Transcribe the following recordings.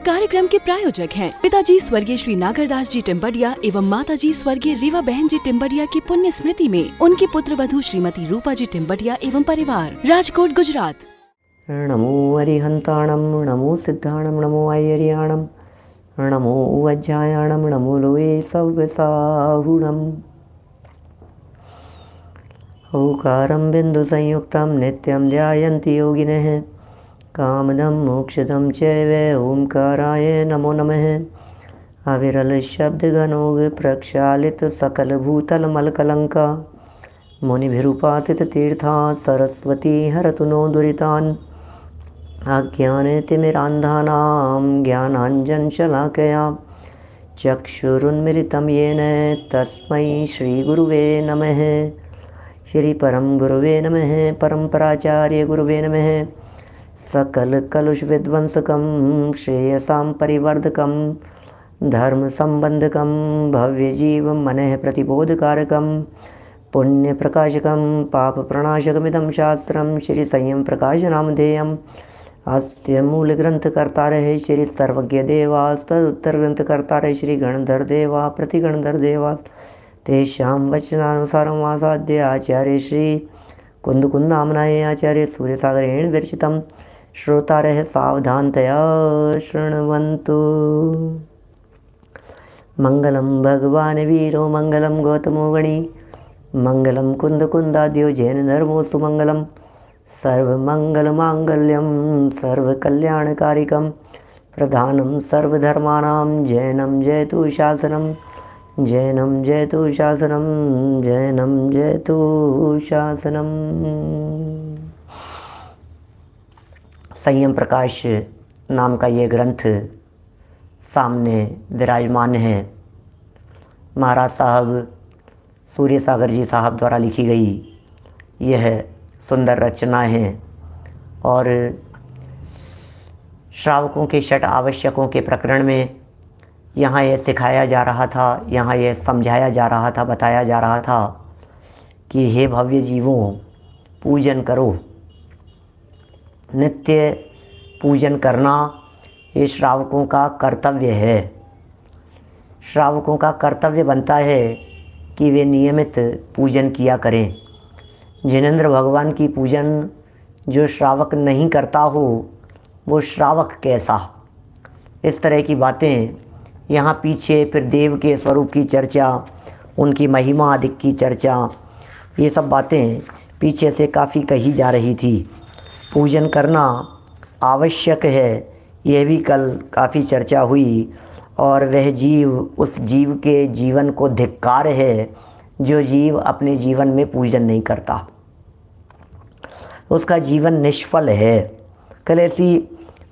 कार्यक्रम के प्रायोजक हैं पिताजी स्वर्गीय श्री नागरदास जी टिम्बडिया एवं माताजी स्वर्गीय रीवा बहन जी टिम्बडिया की पुण्य स्मृति में उनकी पुत्र वधू श्रीमती रूपा जी टिम्बडिया एवं परिवार, राजकोट, गुजरात। नमो अरिहंताणम, नमो सिद्धाणम, नमो ऐरियाणम, नमो वज्रायाणम, नमो लोये सव्यसाहुणम। ओकारं बिंदु संयुक्तं नित्यं ध्यायन्ति योगिनः, कामदं मोक्षदं चैव ओंकाराय नमो नमः। अविरल शब्द गणोग प्रक्षालित सकल भूतल मलकलंका, मुनिभिरुपासित तीर्था सरस्वती हरतु नो दुरितान्। अज्ञानतिमिरान्धानां ज्ञानाञ्जनशलाकया चक्षुरुन्मिलितं येन तस्मै श्रीगुरुवे नमः। श्री परम गुरुवे नमः। परम्पराचार्य गुरुवे नमः। सकल कलुष विध्वंसकं श्रेयसां परिवर्धकं धर्म संबंधकं भव्य जीव मनः प्रतिबोधकारकं पुण्य प्रकाशकं पाप प्रणाशकमिदं शास्त्रं श्री संयम प्रकाश नामधेयम्। अस्य मूल ग्रंथकर्तारः श्री सर्वज्ञ देवास्तद उत्तर ग्रंथकर्तारः श्री गणधर देवा प्रतिगणधर देवास तेषां वचनानुसारम् आसाद्य आचार्य श्री कुन्दकुन्दामनाय आचार्य सूर्यसागरेण विरचितं श्रोतारः सावधानतया शृण्वन्तु। मंगलम भगवान वीरो मंगलम गौतमो गणी, मंगलम कुन्दकुन्दाद्यो जैन धर्मो सुमंगलम। सर्वमंगलमांगल्यं सर्वकल्याणकारिकं प्रधानं सर्वधर्माणां जैनं जयतु शासनं, जैनं जयतु शासनं, जैनं जयतु शासनं। संयम प्रकाश नाम का ये ग्रंथ सामने विराजमान है। महाराज साहब सूर्य सागर जी साहब द्वारा लिखी गई यह सुंदर रचना है और श्रावकों के षट आवश्यकों के प्रकरण में यहाँ ये सिखाया जा रहा था, यहाँ ये समझाया जा रहा था, बताया जा रहा था कि हे भव्य जीवों, पूजन करो। नित्य पूजन करना ये श्रावकों का कर्तव्य है। श्रावकों का कर्तव्य बनता है कि वे नियमित पूजन किया करें। जिनेंद्र भगवान की पूजन जो श्रावक नहीं करता हो वो श्रावक कैसा, इस तरह की बातें यहाँ पीछे, फिर देव के स्वरूप की चर्चा, उनकी महिमा आदि की चर्चा, ये सब बातें पीछे से काफ़ी कही जा रही थी। पूजन करना आवश्यक है, यह भी कल काफ़ी चर्चा हुई। और वह जीव, उस जीव के जीवन को धिक्कार है जो जीव अपने जीवन में पूजन नहीं करता, उसका जीवन निष्फल है। कल ऐसी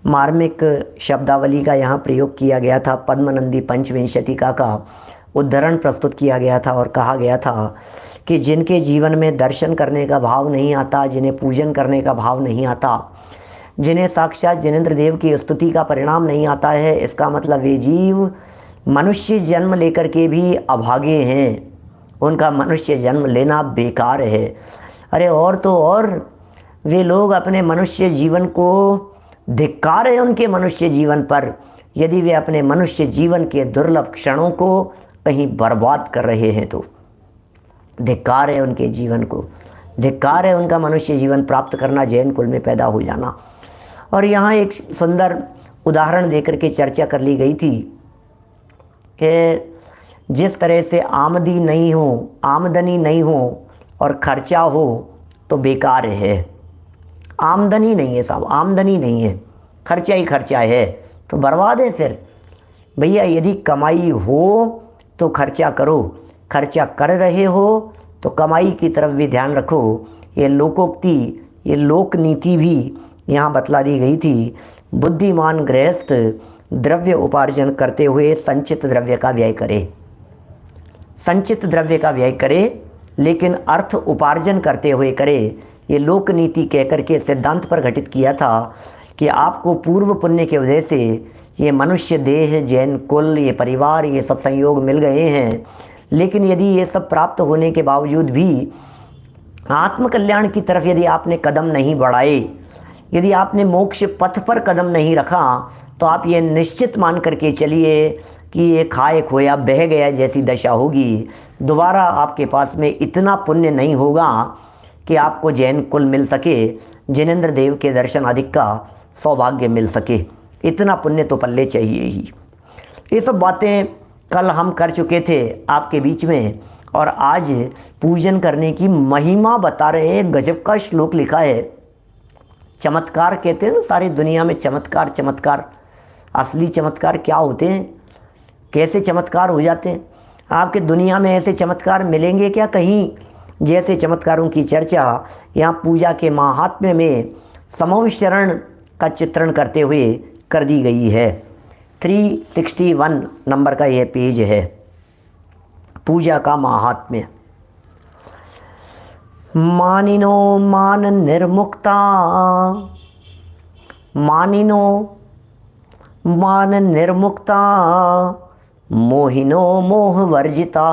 मार्मिक शब्दावली का यहाँ प्रयोग किया गया था। पद्मनंदी पंचविंशतिका का उद्धरण प्रस्तुत किया गया था और कहा गया था कि जिनके जीवन में दर्शन करने का भाव नहीं आता, जिन्हें पूजन करने का भाव नहीं आता, जिन्हें साक्षात जिनेंद्र देव की स्तुति का परिणाम नहीं आता है, इसका मतलब वे जीव मनुष्य जन्म लेकर के भी अभागे हैं, उनका मनुष्य जन्म लेना बेकार है। अरे और तो और वे लोग अपने मनुष्य जीवन को धिक्कार है उनके मनुष्य जीवन पर, यदि वे अपने मनुष्य जीवन के दुर्लभ क्षणों को कहीं बर्बाद कर रहे हैं तो धिक्कार है उनके जीवन को, धिक्कार है उनका मनुष्य जीवन प्राप्त करना, जैन कुल में पैदा हो जाना। और यहाँ एक सुंदर उदाहरण देकर के चर्चा कर ली गई थी कि जिस तरह से आमदनी नहीं हो और खर्चा हो तो बेकार है। आमदनी नहीं है साहब, आमदनी नहीं है, खर्चा ही खर्चा है तो बर्बाद है। फिर भैया यदि कमाई हो तो खर्चा करो, खर्चा कर रहे हो तो कमाई की तरफ भी ध्यान रखो। ये लोकोक्ति, ये लोक नीति भी यहाँ बतला दी गई थी। बुद्धिमान गृहस्थ द्रव्य उपार्जन करते हुए संचित द्रव्य का व्यय करे, संचित द्रव्य का व्यय करे, लेकिन अर्थ उपार्जन करते हुए करे। ये लोक नीति कहकर के सिद्धांत पर घटित किया था कि आपको पूर्व पुण्य के वजह से ये मनुष्य देह, जैन कुल, ये परिवार, ये सब संयोग मिल गए हैं, लेकिन यदि ये सब प्राप्त होने के बावजूद भी आत्मकल्याण की तरफ यदि आपने कदम नहीं बढ़ाए, यदि आपने मोक्ष पथ पर कदम नहीं रखा तो आप ये निश्चित मान करके चलिए कि ये खाए खोया बह गया जैसी दशा होगी। दोबारा आपके पास में इतना पुण्य नहीं होगा कि आपको जैन कुल मिल सके, जिनेंद्र देव के दर्शन आदि का सौभाग्य मिल सके। इतना पुण्य तो पल्ले चाहिए ही। ये सब बातें कल हम कर चुके थे आपके बीच में, और आज पूजन करने की महिमा बता रहे हैं। गजब का श्लोक लिखा है। चमत्कार कहते हैं ना, सारी दुनिया में चमत्कार चमत्कार। असली चमत्कार क्या होते हैं, कैसे चमत्कार हो जाते हैं? आपके दुनिया में ऐसे चमत्कार मिलेंगे क्या कहीं? जैसे चमत्कारों की चर्चा यहाँ पूजा के महात्म्य में समविचरण का चित्रण करते हुए कर दी गई है। 361 नंबर का यह पेज है, पूजा का महात्म्य। मानिनो मान निर्मुक्ता, मानिनो मान निर्मुक्ता, मोहिनो मोह वर्जिता।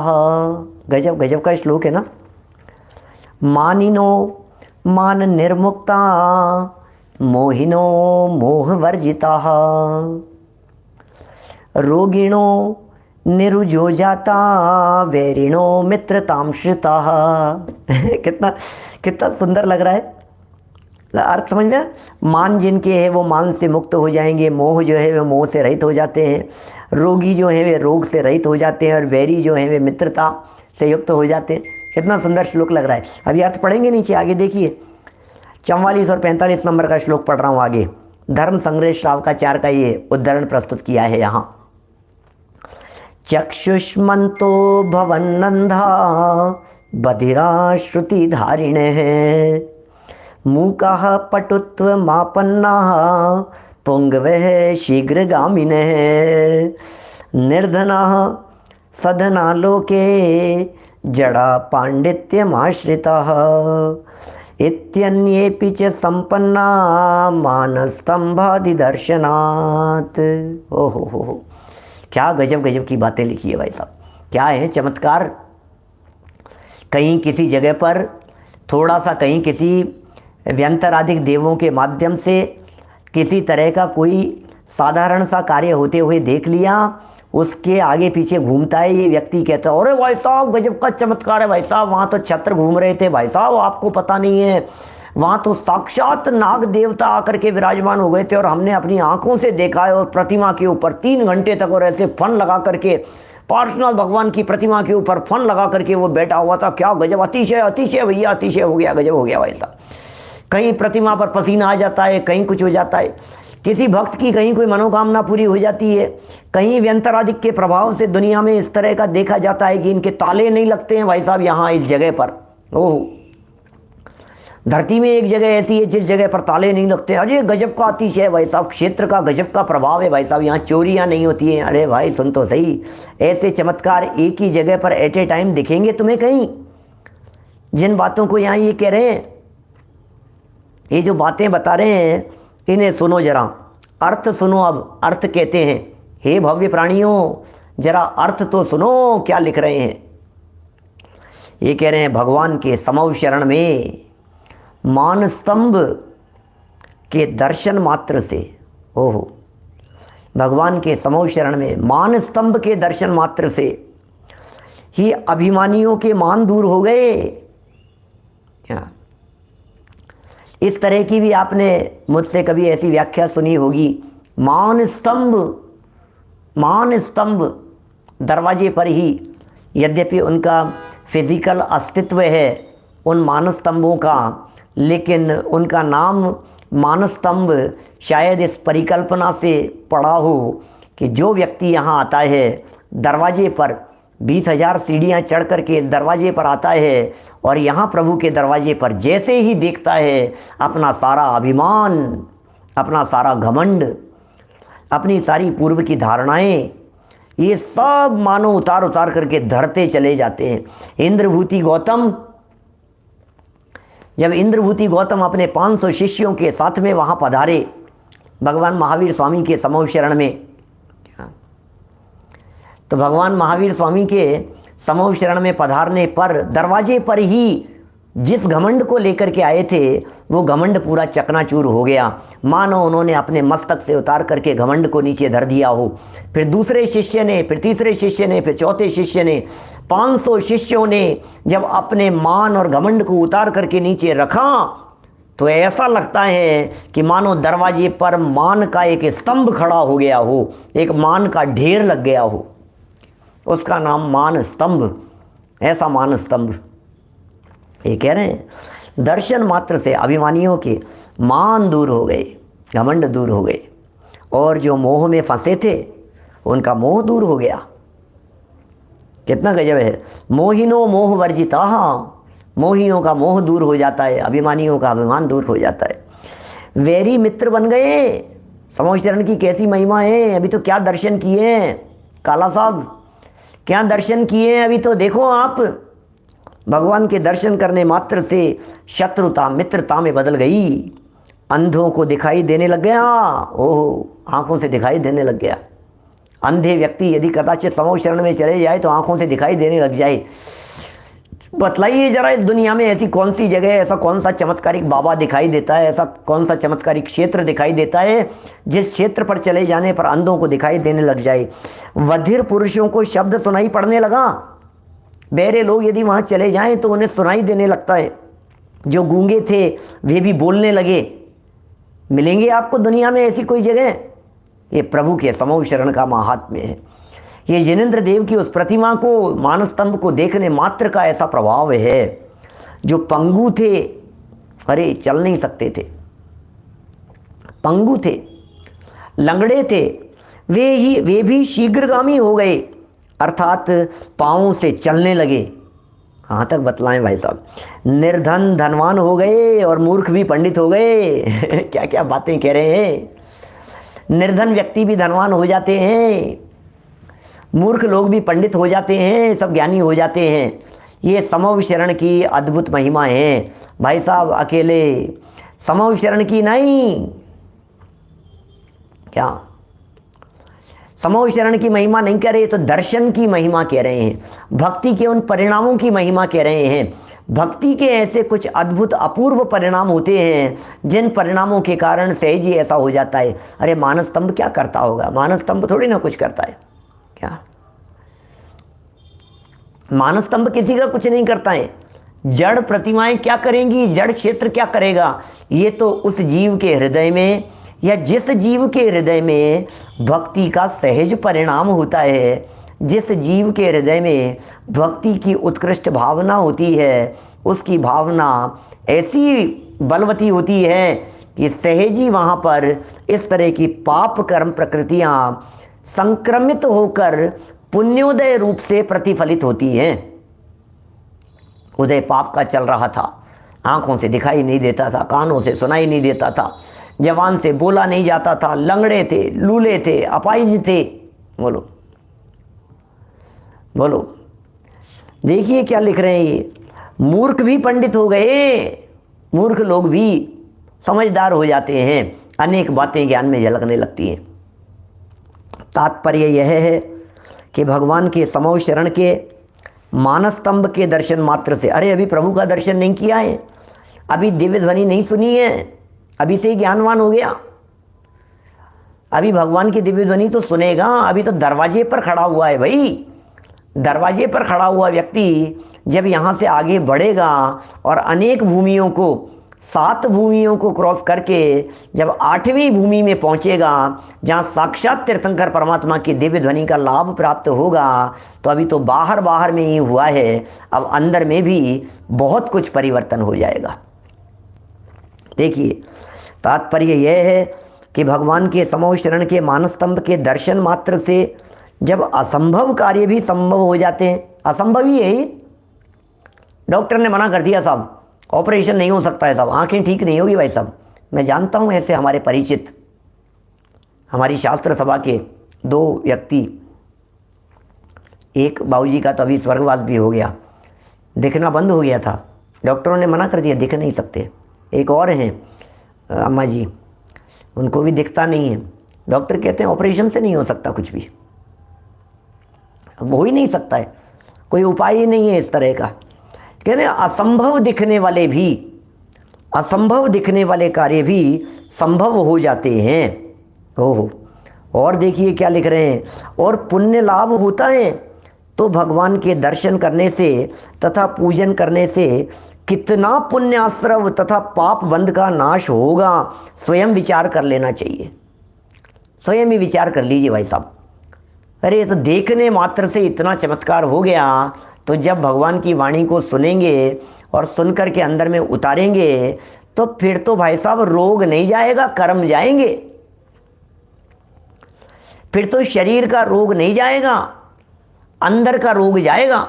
गजब गजब का श्लोक है ना। मानिनो मान निर्मुक्ता, मोहिनो मोह वर्जिता, रोगिणो निरुजो जाता, वैरिणो मित्रताम श्रिता। कितना कितना सुंदर लग रहा है। अर्थ समझ में? मान जिनके है वो मान से मुक्त हो जाएंगे, मोह जो है वे मोह से रहित हो जाते हैं, रोगी जो है वे रोग से रहित हो जाते हैं, और वैरी जो है वे मित्रता से युक्त हो जाते हैं। कितना सुंदर श्लोक लग रहा है। अभी अर्थ पढ़ेंगे नीचे, आगे देखिए। 44 और 45 नंबर का श्लोक पढ़ रहा हूँ आगे। धर्म संग्रह श्रावकाचार्य का ये उद्धरण प्रस्तुत किया है यहाँ। चक्षुष्मन्तो भवन्नन्धा, बधिरा श्रुति धारिणे, मूकाः पटुत्वमापन्नाः, पुंगवः शीघ्रगामिनः, निर्धनाः सधना लोके, जड़ा पांडित्यमाश्रिताः, इत्यन्येपि च संपन्ना मानस्तंभादि दर्शनात्। ओहो हो, क्या गजब गजब की बातें लिखी है भाई साहब। क्या है चमत्कार। कहीं किसी जगह पर थोड़ा सा, कहीं किसी व्यंतराधिक देवों के माध्यम से किसी तरह का कोई साधारण सा कार्य होते हुए देख लिया, उसके आगे पीछे घूमता है ये व्यक्ति, कहता है अरे भाई साहब गजब का चमत्कार है भाई साहब, वहाँ तो छत्र घूम रहे थे भाई साहब, आपको पता नहीं है, वहाँ तो साक्षात नाग देवता आकर के विराजमान हो गए थे और हमने अपनी आंखों से देखा है। और प्रतिमा के ऊपर 3 घंटे तक और ऐसे फन लगा करके, पार्श्वनाथ भगवान की प्रतिमा के ऊपर फन लगा करके वो बैठा हुआ था। क्या गजब, अतिशय अतिशय भैया, अतिशय हो गया, गजब हो गया भाई साहब। कहीं प्रतिमा पर पसीना आ जाता है, कहीं कुछ हो जाता है, किसी भक्त की कहीं कोई मनोकामना पूरी हो जाती है, कहीं व्यंतराधिक के प्रभाव से दुनिया में इस तरह का देखा जाता है कि इनके ताले नहीं लगते हैं भाई साहब यहाँ इस जगह पर। ओह, धरती में एक जगह ऐसी है जिस जगह पर ताले नहीं लगते। अरे गजब का अतिशय है भाई साहब, क्षेत्र का गजब का प्रभाव है भाई साहब, यहाँ चोरियाँ नहीं होती हैं। अरे भाई सुन तो सही, ऐसे चमत्कार एक ही जगह पर एट ए टाइम दिखेंगे तुम्हें कहीं? जिन बातों को यहाँ ये कह रहे हैं, ये जो बातें बता रहे हैं, इन्हें सुनो जरा, अर्थ सुनो। अब अर्थ कहते हैं, हे भव्य प्राणियों जरा अर्थ तो सुनो क्या लिख रहे हैं। ये कह रहे हैं भगवान के समव शरण में मान स्तंभ के दर्शन मात्र से, ओहो, भगवान के समव शरण में मान स्तंभ के दर्शन मात्र से ही अभिमानियों के मान दूर हो गए। इस तरह की भी आपने मुझसे कभी ऐसी व्याख्या सुनी होगी। मान स्तंभ, मान स्तंभ दरवाजे पर ही, यद्यपि उनका फिजिकल अस्तित्व है उन मान स्तंभों का, लेकिन उनका नाम मान स्तंभ शायद इस परिकल्पना से पड़ा हो कि जो व्यक्ति यहाँ आता है दरवाजे पर 20,000 सीढ़ियाँ चढ़ करके इस दरवाजे पर आता है और यहाँ प्रभु के दरवाजे पर जैसे ही देखता है, अपना सारा अभिमान, अपना सारा घमंड, अपनी सारी पूर्व की धारणाएं, ये सब मानो उतार उतार करके धरते चले जाते हैं। इंद्रभूति गौतम, जब इंद्रभूति गौतम अपने 500 शिष्यों के साथ में वहाँ पधारे भगवान महावीर स्वामी के समव शरण में, तो भगवान महावीर स्वामी के समव शरण में पधारने पर दरवाजे पर ही जिस घमंड को लेकर के आए थे वो घमंड पूरा चकनाचूर हो गया, मानो उन्होंने अपने मस्तक से उतार करके घमंड को नीचे धर दिया हो। फिर दूसरे शिष्य ने, फिर तीसरे शिष्य ने, फिर चौथे शिष्य ने, 500 शिष्यों ने जब अपने मान और घमंड को उतार करके नीचे रखा तो ऐसा लगता है कि मानो दरवाजे पर मान का एक स्तंभ खड़ा हो गया हो, एक मान का ढेर लग गया हो। उसका नाम मान स्तंभ, ऐसा मान स्तंभ। ये कह रहे हैं दर्शन मात्र से अभिमानियों के मान दूर हो गए, घमंड दूर हो गए, और जो मोह में फंसे थे उनका मोह दूर हो गया। कितना गजब है। मोहिनो मोह वर्जिता, मोहियों का मोह दूर हो जाता है, अभिमानियों का अभिमान दूर हो जाता है। वैरी मित्र बन गए। समोच्च चरण की कैसी महिमा है। अभी तो क्या दर्शन किए हैं काला साहब, क्या दर्शन किए हैं। अभी तो देखो आप, भगवान के दर्शन करने मात्र से शत्रुता मित्रता में बदल गई। अंधों को दिखाई देने लग गया, ओह आंखों से दिखाई देने लग गया। अंधे व्यक्ति यदि कदाचित समोच्च चरण में चले जाए तो आंखों से दिखाई देने लग जाए। बतलाइए जरा, इस दुनिया में ऐसी कौन सी जगह, ऐसा कौन सा चमत्कारिक बाबा दिखाई देता है, ऐसा कौन सा चमत्कारिक क्षेत्र दिखाई देता है जिस क्षेत्र पर चले जाने पर अंधों को दिखाई देने लग जाए। बधिर पुरुषों को शब्द सुनाई पड़ने लगा। बहरे लोग यदि वहाँ चले जाएं तो उन्हें सुनाई देने लगता है। जो गूंगे थे वे भी बोलने लगे। मिलेंगे आपको दुनिया में ऐसी कोई जगह। ये प्रभु के समोच्च चरण का महात्म्य है। ये जिनेंद्र देव की उस प्रतिमा को, मानस्तंभ को देखने मात्र का ऐसा प्रभाव है। जो पंगु थे, अरे चल नहीं सकते थे, पंगु थे, लंगड़े थे, वे भी शीघ्रगामी हो गए, अर्थात पाँवों से चलने लगे। कहाँ तक बतलाएं भाई साहब। निर्धन धनवान हो गए और मूर्ख भी पंडित हो गए। क्या क्या बातें कह रहे हैं। निर्धन व्यक्ति भी धनवान हो जाते हैं, मूर्ख लोग भी पंडित हो जाते हैं, सब ज्ञानी हो जाते हैं। ये समोच्च चरण की अद्भुत महिमा है भाई साहब। अकेले समोच्च चरण की नहीं, क्या समोच्च चरण की महिमा नहीं कह रहे तो दर्शन की महिमा कह रहे हैं, भक्ति के उन परिणामों की महिमा कह रहे हैं। भक्ति के ऐसे कुछ अद्भुत अपूर्व परिणाम होते हैं जिन परिणामों के कारण सहज ही ऐसा हो जाता है। अरे मानस्तंभ क्या करता होगा, मानस्तंभ थोड़ी ना कुछ करता है। क्या मानस्तंभ किसी का कुछ नहीं करता है। जड़ प्रतिमाएं क्या करेंगी, जड़ क्षेत्र क्या करेगा। ये तो उस जीव के हृदय में, या जिस जीव के हृदय में भक्ति का सहज परिणाम होता है, जिस जीव के हृदय में भक्ति की उत्कृष्ट भावना होती है, उसकी भावना ऐसी बलवती होती है कि सहज ही वहाँ पर इस तरह की पाप कर्म प्रकृतियाँ संक्रमित होकर पुण्योदय रूप से प्रतिफलित होती हैं। उदय पाप का चल रहा था, आंखों से दिखाई नहीं देता था, कानों से सुनाई नहीं देता था, जवान से बोला नहीं जाता था, लंगड़े थे, लूले थे, अपाहिज थे। बोलो बोलो, देखिए क्या लिख रहे हैं ये। मूर्ख भी पंडित हो गए, मूर्ख लोग भी समझदार हो जाते हैं, अनेक बातें ज्ञान में झलकने लगती हैं। तात्पर्य यह है कि भगवान के समोच्च चरण के मानस्तंभ के दर्शन मात्र से, अरे अभी प्रभु का दर्शन नहीं किया है, अभी दिव्य ध्वनि नहीं सुनी है, अभी से ही ज्ञानवान हो गया। अभी भगवान की दिव्य ध्वनि तो सुनेगा, अभी तो दरवाजे पर खड़ा हुआ है भाई। दरवाजे पर खड़ा हुआ व्यक्ति जब यहाँ से आगे बढ़ेगा और अनेक भूमियों को, 7 भूमियों को क्रॉस करके जब 8वीं भूमि में पहुँचेगा, जहाँ साक्षात तीर्थंकर परमात्मा की दिव्य ध्वनि का लाभ प्राप्त होगा, तो अभी तो बाहर बाहर में ही हुआ है, अब अंदर में भी बहुत कुछ परिवर्तन हो जाएगा। देखिए तात्पर्य यह है कि भगवान के समोच्च चरण के मानस्तंभ के दर्शन मात्र से जब असंभव कार्य भी संभव हो जाते हैं। असंभव ही है, डॉक्टर ने मना कर दिया साहब ऑपरेशन नहीं हो सकता है साहब, आंखें ठीक नहीं होगी भाई साहब। मैं जानता हूँ ऐसे हमारे परिचित, हमारी शास्त्र सभा के 2 व्यक्ति, एक बाबूजी का तो अभी स्वर्गवास भी हो गया, दिखना बंद हो गया था, डॉक्टरों ने मना कर दिया दिख नहीं सकते। एक और हैं अम्मा जी, उनको भी दिखता नहीं है, डॉक्टर कहते हैं ऑपरेशन से नहीं हो सकता कुछ भी, हो ही नहीं सकता है, कोई उपाय ही नहीं है इस तरह का। कहते हैं असंभव दिखने वाले भी, असंभव दिखने वाले कार्य भी संभव हो जाते हैं। ओहो, और देखिए क्या लिख रहे हैं, और पुण्य लाभ होता है तो भगवान के दर्शन करने से तथा पूजन करने से कितना पुण्याश्रव तथा पाप बंध का नाश होगा, स्वयं विचार कर लेना चाहिए। स्वयं ही विचार कर लीजिए भाई साहब। अरे ये तो देखने मात्र से इतना चमत्कार हो गया, तो जब भगवान की वाणी को सुनेंगे और सुनकर के अंदर में उतारेंगे तो फिर तो भाई साहब रोग नहीं जाएगा, कर्म जाएंगे। फिर तो शरीर का रोग नहीं जाएगा, अंदर का रोग जाएगा।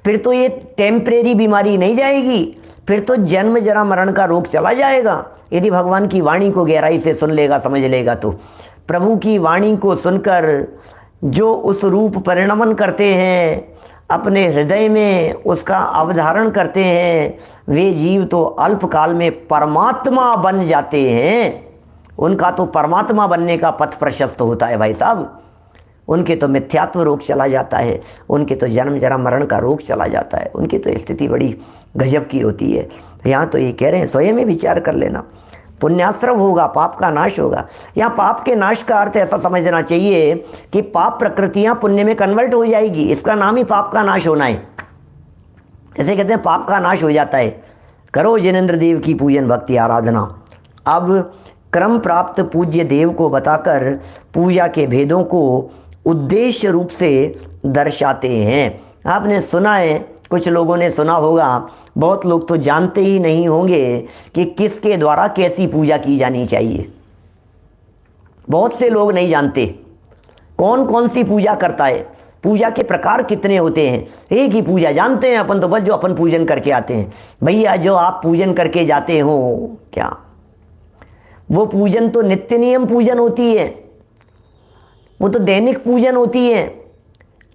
फिर तो ये टेम्परेरी बीमारी नहीं जाएगी, फिर तो जन्म जरा मरण का रोग चला जाएगा। यदि भगवान की वाणी को गहराई से सुन लेगा, समझ लेगा, तो प्रभु की वाणी को सुनकर जो उस रूप परिणमन करते हैं, अपने हृदय में उसका अवधारण करते हैं, वे जीव तो अल्पकाल में परमात्मा बन जाते हैं। उनका तो परमात्मा बनने का पथ प्रशस्त होता है भाई साहब। उनके तो मिथ्यात्व रोग चला जाता है, उनके तो जन्म जरा मरण का रोग चला जाता है, उनकी तो स्थिति बड़ी गजब की होती है। यहाँ तो ये कह रहे हैं स्वयं ही विचार कर लेना, पुण्याश्रव होगा, पाप का नाश होगा। यहाँ पाप के नाश का अर्थ ऐसा समझना चाहिए कि पाप प्रकृतियाँ पुण्य में कन्वर्ट हो जाएगी, इसका नाम ही पाप का नाश होना है। ऐसे कहते हैं पाप का नाश हो जाता है। करो जिनेंद्र देव की पूजन भक्ति आराधना। अब क्रम प्राप्त पूज्य देव को बताकर पूजा के भेदों को उद्देश्य रूप से दर्शाते हैं। आपने सुना है, कुछ लोगों ने सुना होगा, बहुत लोग तो जानते ही नहीं होंगे कि किसके द्वारा कैसी पूजा की जानी चाहिए। बहुत से लोग नहीं जानते कौन कौन सी पूजा करता है, पूजा के प्रकार कितने होते हैं। एक ही पूजा जानते हैं अपन तो, बस जो अपन पूजन करके आते हैं। भैया जो आप पूजन करके जाते हो, क्या वो पूजन तो नित्य नियम पूजन होती है, वो तो दैनिक पूजन होती है।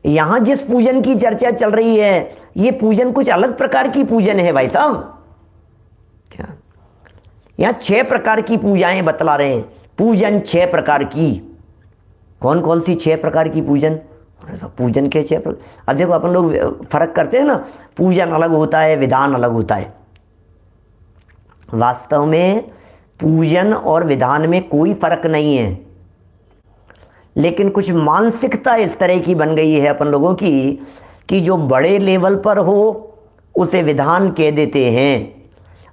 यहाँ जिस पूजन की चर्चा चल रही है, ये पूजन कुछ अलग प्रकार की पूजन है भाई साहब। क्या यहाँ 6 प्रकार की पूजाएं बतला रहे हैं, पूजन 6 प्रकार की। कौन कौन सी 6 प्रकार की पूजन? पूजन के 6 प्रकार। अब देखो अपन लोग फर्क करते हैं ना, पूजन अलग होता है, विधान अलग होता है। वास्तव में पूजन और विधान में कोई फर्क नहीं है, लेकिन कुछ मानसिकता इस तरह की बन गई है अपन लोगों की कि जो बड़े लेवल पर हो उसे विधान कह देते हैं,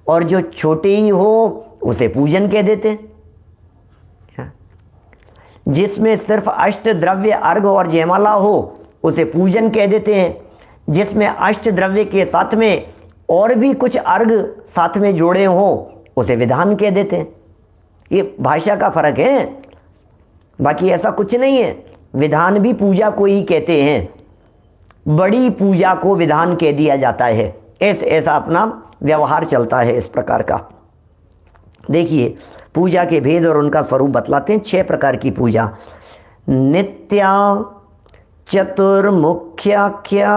और जो छोटे ही हो उसे पूजन कह देते हैं। जिसमें सिर्फ अष्ट द्रव्य अर्घ और जयमाला हो उसे पूजन कह देते हैं, जिसमें अष्ट द्रव्य के साथ में और भी कुछ अर्घ साथ में जोड़े हों उसे विधान कह देते हैं। ये भाषा का फर्क है, बाकी ऐसा कुछ नहीं है। विधान भी पूजा को ही कहते हैं, बड़ी पूजा को विधान कह दिया जाता है। ऐसा अपना व्यवहार चलता है इस प्रकार का। देखिए पूजा के भेद और उनका स्वरूप बतलाते हैं। 6 प्रकार की पूजा। नित्या चतुर्मुख्याख्या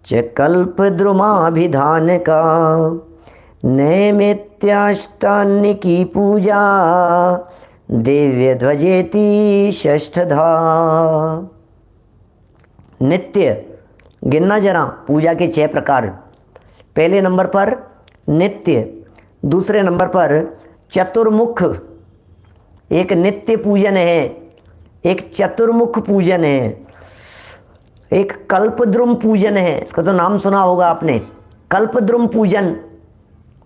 च कल्पद्रुमाभिधान का, नैमित्याष्टान्य की पूजा दिव्य ध्वजेति षष्ठधा। नित्य गिनना जरा पूजा के 6 प्रकार। पहले नंबर पर नित्य, दूसरे नंबर पर चतुर्मुख, एक नित्य पूजन है, एक चतुर्मुख पूजन है, एक कल्पद्रुम पूजन है। इसका तो नाम सुना होगा आपने, कल्पद्रुम पूजन।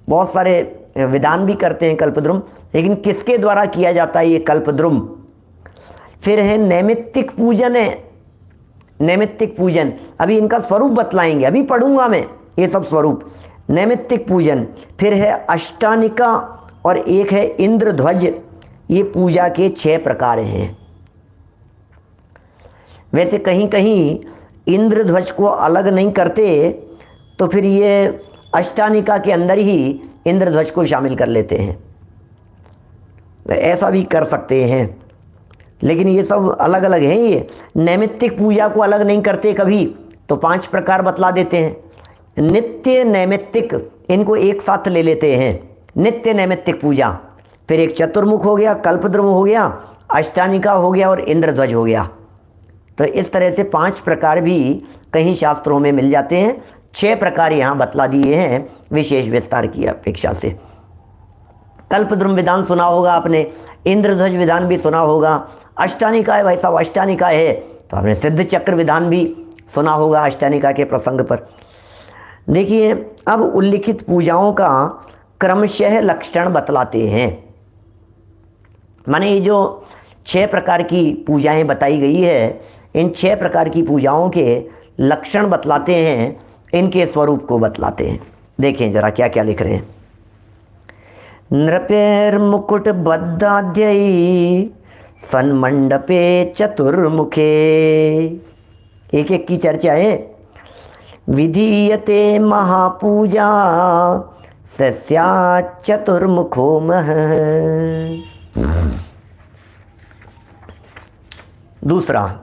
बहुत सारे विधान भी करते हैं कल्पद्रुम, लेकिन किसके द्वारा किया जाता है ये कल्पद्रुम? फिर है नैमित्तिक पूजन है, नैमित्तिक पूजन। अभी इनका स्वरूप बतलाएंगे, अभी पढ़ूंगा मैं ये सब स्वरूप। नैमित्तिक पूजन, फिर है अष्टानिका और एक है इंद्रध्वज। ये पूजा के 6 प्रकार हैं। वैसे कहीं कहीं इंद्रध्वज को अलग नहीं करते, तो फिर ये अष्टानिका के अंदर ही इंद्रध्वज को शामिल कर लेते हैं। ऐसा भी कर सकते हैं, लेकिन ये सब अलग अलग हैं। ये नैमित्तिक पूजा को अलग नहीं करते कभी, तो 5 प्रकार बतला देते हैं। नित्य नैमित्तिक, इनको एक साथ ले लेते हैं। नित्य नैमित्तिक पूजा, फिर एक चतुर्मुख हो गया, कल्पद्रुम हो गया, अष्टानिका हो गया और इंद्रध्वज हो गया। तो इस तरह से 5 प्रकार भी कहीं शास्त्रों में मिल जाते हैं। 6 प्रकार यहाँ बतला दिए हैं विशेष विस्तार की अपेक्षा से। कल्पद्रुम विधान सुना होगा आपने, इंद्रध्वज विधान भी सुना होगा। अष्टानिकाय, भाई साहब अष्टानिकाय है तो आपने सिद्ध चक्र विधान भी सुना होगा अष्टानिका के प्रसंग पर। देखिए अब उल्लिखित पूजाओं का क्रमशः लक्षण बतलाते हैं। माने ये जो 6 प्रकार की पूजाएं बताई गई है, इन 6 प्रकार की पूजाओं के लक्षण बतलाते हैं, इनके स्वरूप को बतलाते हैं। देखें जरा क्या क्या लिख रहे हैं। नृपेर्मुकुट बद्धाध्यै सन्मंडपे चतुर्मुखे, एक एक की चर्चा है। विधीयते महापूजा सस्या चतुर्मुखो मह। दूसरा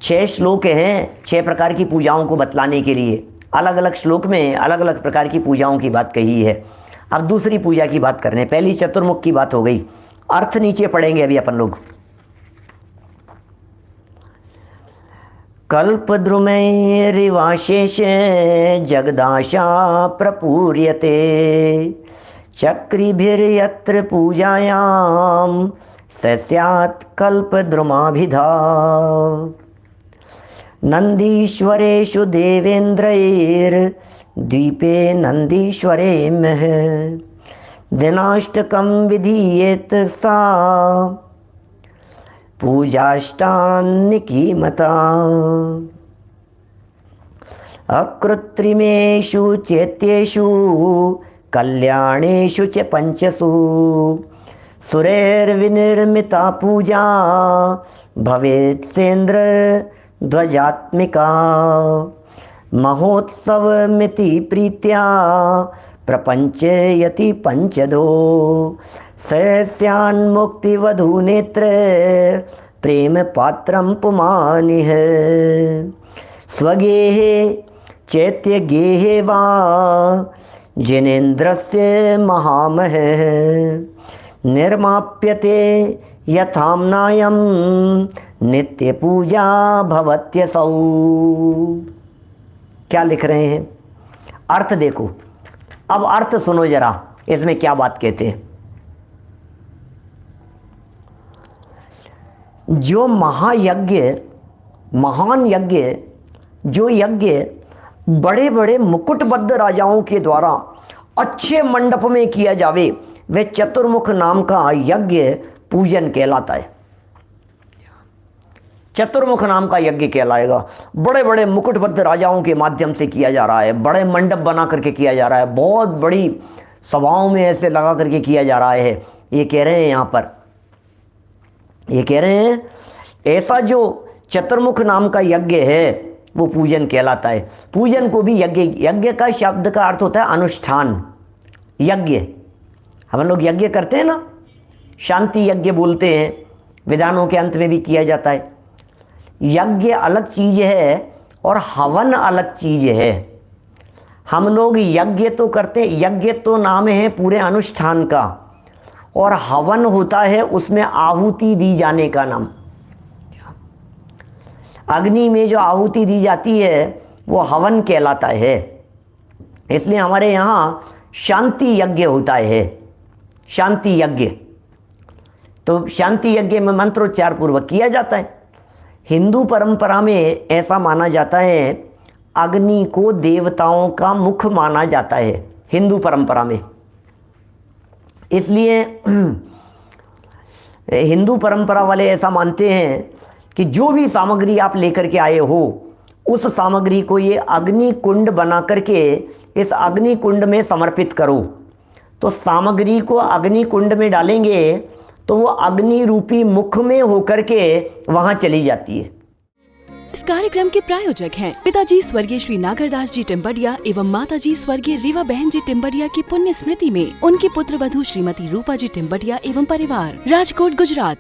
6 श्लोक हैं 6 प्रकार की पूजाओं को बतलाने के लिए। अलग अलग श्लोक में अलग अलग प्रकार की पूजाओं की बात कही है। अब दूसरी पूजा की बात कर रहे हैं। पहली चतुर्मुख की बात हो गई, अर्थ नीचे पढ़ेंगे अभी अपन लोग। कल्पद्रुमैरिवाशेष जगदाशा प्रपूर्यते चक्रिभिर्यत्र पूजायां स्यात् कल्पद्रुमाभिधा। नंदीश्वरेषु देवेन्द्रैर्द्वीपे नंदीश्वरे मह दिनाष्टकं विधीयेत सा पूजाष्टान्निकी मता। अकृत्रिमेषु चैत्येषु कल्याणेषु च 5सु सुरैर्विनिर्मिता पूजा भवेत् सेन्द्र ध्वजात्मिका। महोत्सवमिति प्रीत्या प्रपंचयति 5दो स्यान्मुक्तिवधू नेत्र प्रेम पात्रं पुमानिः। स्वगेहे चैत्यगेहे वा जिनेन्द्रस्य महामह निर्माप्यते यथाम्नायं नित्य पूजा भवत्यसौ। क्या लिख रहे हैं? अर्थ देखो, अब अर्थ सुनो जरा, इसमें क्या बात कहते हैं। जो महायज्ञ, महान यज्ञ, जो यज्ञ बड़े बड़े मुकुटबद्ध राजाओं के द्वारा अच्छे मंडप में किया जावे, वे चतुर्मुख नाम का यज्ञ पूजन कहलाता है। चतुर्मुख नाम का यज्ञ कहलाएगा। बड़े बड़े मुकुटबद्ध राजाओं के माध्यम से किया जा रहा है, बड़े मंडप बना करके किया जा रहा है, बहुत बड़ी सभाओं में ऐसे लगा करके किया जा रहा है। ये कह रहे हैं यहाँ पर, ये कह रहे हैं ऐसा जो चतुर्मुख नाम का यज्ञ है वो पूजन कहलाता है। पूजन को भी यज्ञ, यज्ञ का शब्द का अर्थ होता है अनुष्ठान। यज्ञ हम लोग यज्ञ करते हैं ना, शांति यज्ञ बोलते हैं, विधानों के अंत में भी किया जाता है। यज्ञ अलग चीज़ है और हवन अलग चीज़ है। हम लोग यज्ञ तो करते हैं, यज्ञ तो नाम है पूरे अनुष्ठान का, और हवन होता है उसमें आहुति दी जाने का नाम। अग्नि में जो आहुति दी जाती है वो हवन कहलाता है। इसलिए हमारे यहाँ शांति यज्ञ होता है, शांति यज्ञ। तो शांति यज्ञ में मंत्रोच्चार पूर्वक किया जाता है। हिंदू परंपरा में ऐसा माना जाता है, अग्नि को देवताओं का मुख माना जाता है हिंदू परंपरा में। इसलिए हिंदू परंपरा वाले ऐसा मानते हैं कि जो भी सामग्री आप लेकर के आए हो, उस सामग्री को ये अग्नि कुंड बना करके इस अग्नि कुंड में समर्पित करो। तो सामग्री को अग्नि कुंड में डालेंगे तो वो अग्नि रूपी मुख में होकर के वहां चली जाती है। इस कार्यक्रम के प्रायोजक हैं पिताजी स्वर्गीय श्री नागरदास जी टिम्बडिया एवं माताजी स्वर्गीय रीवा बहन जी टिम्बडिया की पुण्य स्मृति में उनकी पुत्र वधू श्रीमती रूपा जी टिम्बडिया एवं परिवार, राजकोट गुजरात।